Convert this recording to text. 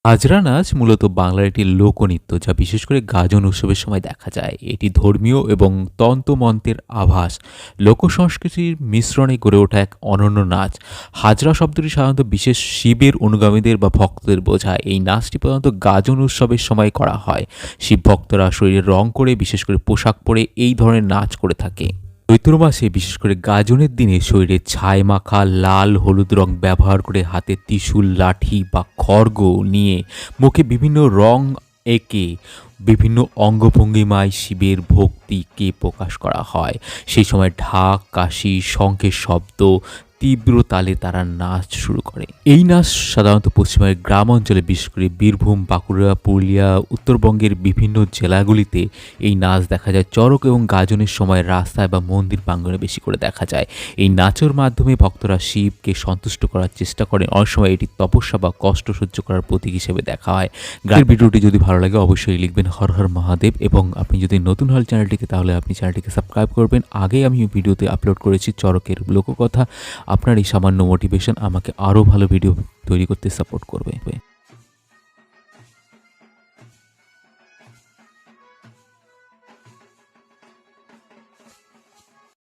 হাজরা নাচ মূলত বাংলার একটি লোকনৃত্য যা বিশেষ করে গাজন উৎসবের সময় দেখা যায়। এটি ধর্মীয় এবং তন্ত্রমন্ত্রের আভাস লোকসংস্কৃতির মিশ্রণে গড়ে ওঠা এক অনন্য নাচ। হাজরা শব্দটি সাধারণত বিশেষ শিবের অনুগামীদের বা ভক্তদের বোঝায়। এই নাচটি প্রধানত গাজন উৎসবের সময় করা হয়। শিব ভক্তরা শরীরে রং করে, বিশেষ করে পোশাক পরে এই ধরনের নাচ করে থাকে। চৈত্র মাসে বিশেষ করে গাজনের দিনে শরীরে ছাই মাখা লাল হলুদ রং ব্যবহার করে হাতে ত্রিশূল লাঠি বা খড়গ নিয়ে মুখে বিভিন্ন রং এঁকে বিভিন্ন অঙ্গভঙ্গিমায় শিবের ভক্তিকে প্রকাশ করা হয়। সেই সময় ঢাক কাশি শঙ্খের শব্দ তীব্র তালে তারা নাচ শুরু করে। এই নাচ সাধারণত পশ্চিমবঙ্গের গ্রাম অঞ্চলে, বিশেষ করে বীরভূম বাঁকুড়া পুরুলিয়া উত্তরবঙ্গের বিভিন্ন জেলাগুলিতে এই নাচ দেখা যায়। চড়ক এবং গাজনের সময় রাস্তায় বা মন্দির প্রাঙ্গণে বেশি করে দেখা যায়। এই নাচের মাধ্যমে ভক্তরা শিবকে সন্তুষ্ট করার চেষ্টা করেন। অনেক সময় এটি তপস্যা বা কষ্ট সহ্য করার প্রতীক হিসেবে দেখা হয়। গানের ভিডিওটি যদি ভালো লাগে অবশ্যই লিখবেন হর হর মহাদেব, এবং আপনি যদি নতুন হন চ্যানেলটিকে তাহলে আপনি চ্যানেলটিকে সাবস্ক্রাইব করবেন। আগে আমি ভিডিওতে আপলোড করেছি চড়কের লোককথা। আপনার এই সামান্য মোটিভেশন আমাকে আরও ভালো ভিডিও তৈরি করতে সাপোর্ট করবে।